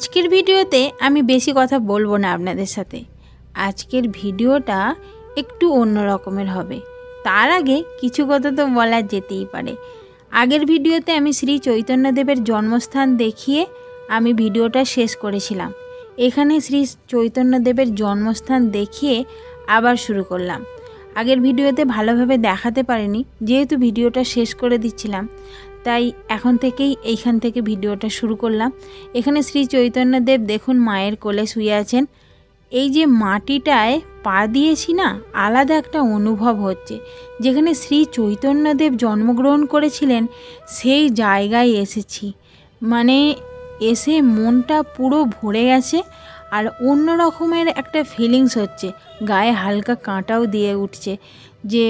আজকের ভিডিওতে আমি বেশি কথা বলবো না আপনাদের সাথে। আজকের ভিডিওটা একটু অন্য রকমের হবে। তার আগে কিছু কথা তো বলা যেতেই পারে। আগের ভিডিওতে আমি শ্রী চৈতন্যদেবের জন্মস্থান দেখিয়ে আমি ভিডিওটা শেষ করেছিলাম। এখানে শ্রী চৈতন্যদেবের জন্মস্থান দেখিয়ে আবার শুরু করলাম। আগের ভিডিওতে ভালোভাবে দেখাতে পারিনি, যেহেতু ভিডিওটা শেষ করে দিচ্ছিলাম, তাই এখন থেকেই এইখান থেকে ভিডিওটা শুরু করলাম। এখানে শ্রী চৈতন্যদেব দেখুন মায়ের কোলে শুয়ে আছেন। এই যে মাটিটায় পা দিয়েছি না, আলাদা একটা অনুভব হচ্ছে। যেখানে শ্রী চৈতন্যদেব জন্মগ্রহণ করেছিলেন সেই জায়গায় এসেছি, মানে এসে মনটা পুরো ভরে গেছে। আর অন্য রকমের একটা ফিলিংস হচ্ছে, গায়ে হালকা কাঁটাও দিয়ে উঠছে যে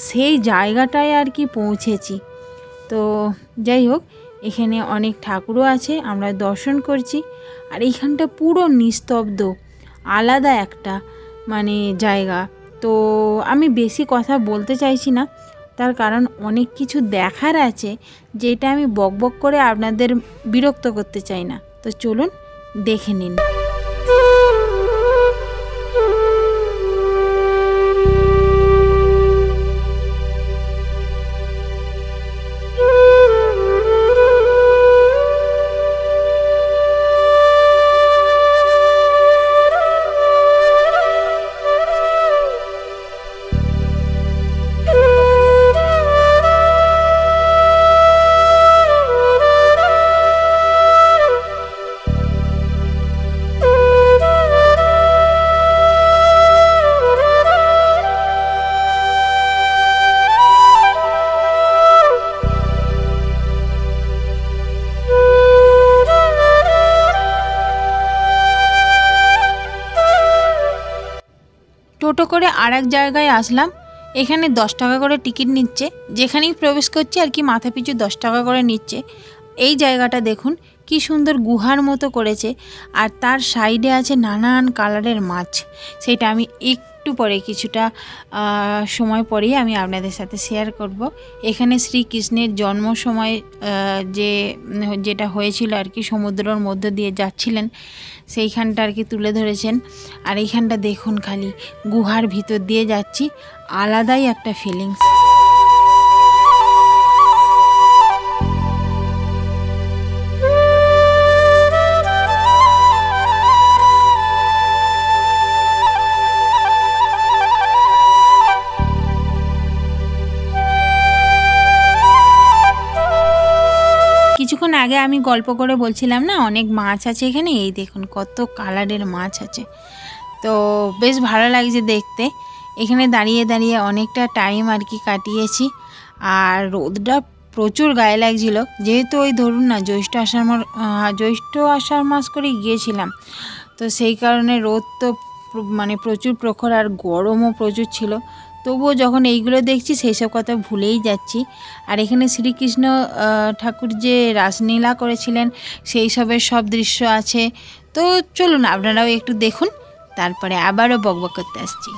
সেই জায়গাটায় আর কি পৌঁছেছি। তো যাই হোক, এখানে অনেক ঠাকুরও আছে, আমরা দর্শন করছি। আর এইখানটা পুরো নিস্তব্ধ, আলাদা একটা মানে জায়গা। তো আমি বেশি কথা বলতে চাইছি না, তার কারণ অনেক কিছু দেখার আছে, যেটা আমি বকবক করে আপনাদের বিরক্ত করতে চাই না। তো চলুন দেখে নিন। টোটো করে আর এক জায়গায় আসলাম। এখানে 10 টাকা করে টিকিট নিচ্ছে, যেখানেই প্রবেশ করছে আর কি মাথা পিছু 10 টাকা করে নিচ্ছে। এই জায়গাটা দেখুন কি সুন্দর গুহার মতো করেছে, আর তার সাইডে আছে নানান কালারের মাছ। সেটা আমি একটু পরে কিছুটা সময় পরেই আমি আপনাদের সাথে শেয়ার করব। এখানে শ্রীকৃষ্ণের জন্ম সময় যেটা হয়েছিল আর কি, সমুদ্রের মধ্য দিয়ে যাচ্ছিলেন সেইখানটা আর কি তুলে ধরেছেন। আর এইখানটা দেখুন খালি গুহার ভিতর দিয়ে যাচ্ছি, আলাদাই একটা ফিলিংস। কিছুক্ষণ আগে আমি গল্প করে বলছিলাম না অনেক মাছ আছে এখানে, এই দেখুন কত কালারের মাছ আছে। তো বেশ ভালো লাগছে দেখতে। এখানে দাঁড়িয়ে দাঁড়িয়ে অনেকটা টাইম আর কি কাটিয়েছি। আর রোদটা প্রচুর গায়ে লাগছিল, যেহেতু ওই ধরুন না জ্যৈষ্ঠ আষাঢ় মাস করে গিয়েছিলাম, তো সেই কারণে রোদ তো মানে প্রচুর প্রখর, আর গরমও প্রচুর ছিল। তবুও যখন এইগুলো দেখছি সেই সব কথা ভুলেই যাচ্ছি। আর এখানে শ্রীকৃষ্ণ ঠাকুর যে রাসলীলা করেছিলেন সেই সবের সব দৃশ্য আছে। তো চলুন আপনারাও একটু দেখুন, তারপরে আবারও বকবক করতে আসছি।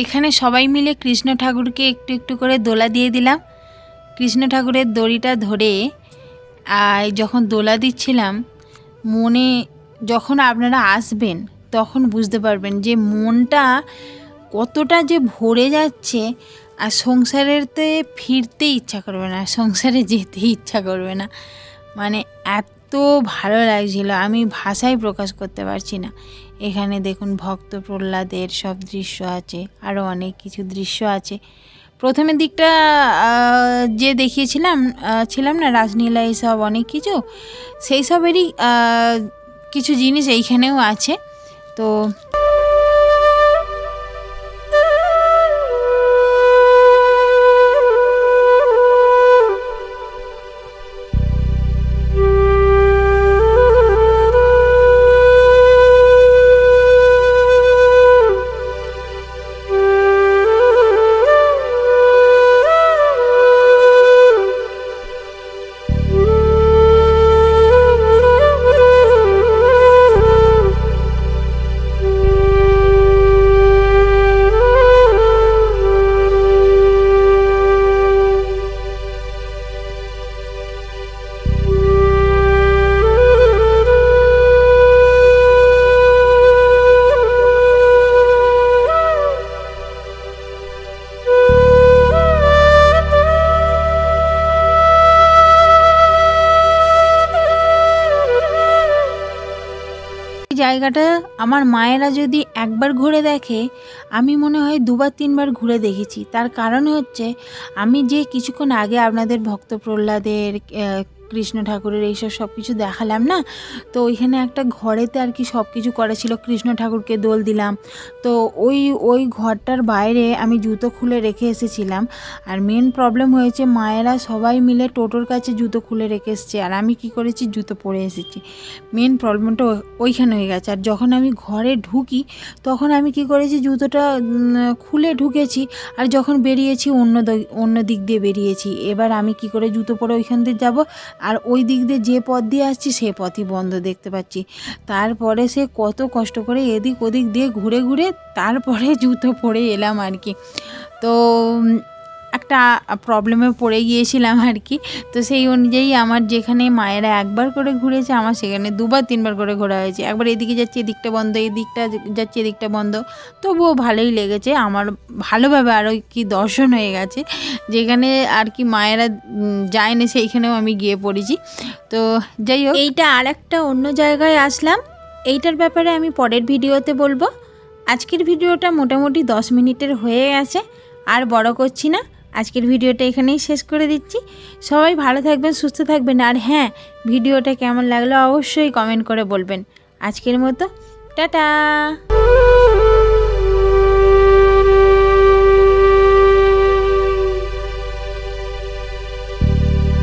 এখানে সবাই মিলে কৃষ্ণ ঠাকুরকে একটু একটু করে দোলা দিয়ে দিলাম। কৃষ্ণ ঠাকুরের দড়িটা ধরে যখন দোলা দিচ্ছিলাম, মনে যখন আপনারা আসবেন তখন বুঝতে পারবেন যে মনটা কতটা যে ভরে যাচ্ছে, আর সংসারেতে ফিরতে ইচ্ছা করবে না, সংসারে যেতে ইচ্ছা করবে না। মানে এত ভালো লাগছিল, আমি ভাষায় প্রকাশ করতে পারছি না। এখানে দেখুন ভক্ত প্রহ্লাদের সব দৃশ্য আছে, আরও অনেক কিছু দৃশ্য আছে। প্রথমের দিকটা যে ছিলাম না রাসলীলা এইসব অনেক কিছু, সেই সবেরই কিছু জিনিস এইখানেও আছে। তো জায়গাটা আমার মায়েরা যদি একবার ঘুরে দেখে, আমি মনে হয় দুবার তিনবার ঘুরে দেখেছি। তার কারণ হচ্ছে, আমি যে কিছুক্ষণ আগে আপনাদের ভক্ত প্রহ্লাদের কৃষ্ণ ঠাকুরের এইসব সব কিছু দেখালাম না, তো ওইখানে একটা ঘরেতে আর কি সব কিছু করা ছিল। কৃষ্ণ ঠাকুরকে দোল দিলাম, তো ওই ঘরটার বাইরে আমি জুতো খুলে রেখে এসেছিলাম। আর মেন প্রবলেম হয়েছে, মায়েরা সবাই মিলে টোটোর কাছে জুতো খুলে রেখে এসেছে, আর আমি কি করেছি, জুতো পরে এসেছি। মেন প্রবলেমটা ওইখানে হয়ে গেছে। আর যখন আমি ঘরে ঢুকি, তখন আমি কি করেছি, জুতোটা খুলে ঢুকেছি, আর যখন বেরিয়েছি অন্য দিক দিয়ে বেরিয়েছি। এবার আমি কি করে জুতো পরে ওইখান দিয়ে যাব, আর ওই দিক দিয়ে যে পথ দিয়ে আসছি সে পথই বন্ধ দেখতে পাচ্ছি। তারপরে সে কত কষ্ট করে এদিক ওদিক দিয়ে ঘুরে ঘুরে তারপরে জুতো পরে এলাম আর কি। তো একটা প্রবলেমে পড়ে গিয়েছিলাম আর কি। তো সেই অনুযায়ী আমার যেখানে মায়েরা একবার করে ঘুরেছে, আমার সেখানে দুবার তিনবার করে ঘোরা হয়েছে। একবার এদিকে যাচ্ছে এদিকটা বন্ধ, এদিকটা যাচ্ছে এদিকটা বন্ধ, তবুও ভালোই লেগেছে আমার, ভালোভাবে আরও কি দর্শন হয়ে গেছে। যেখানে আর কি মায়েরা যায় না সেইখানেও আমি গিয়ে পড়েছি। তো যাই হোক, এইটা আর একটা অন্য জায়গায় আসলাম, এইটার ব্যাপারে আমি পরের ভিডিওতে বলবো। আজকের ভিডিওটা মোটামুটি 10 মিনিটের হয়ে গেছে, আর বড় করছি না। আজকের ভিডিওটা এখানেই শেষ করে দিচ্ছি। সবাই ভালো থাকবেন, সুস্থ থাকবেন, আর হ্যাঁ, ভিডিওটা কেমন লাগলো অবশ্যই কমেন্ট করে বলবেন। আজকের মতো টাটা।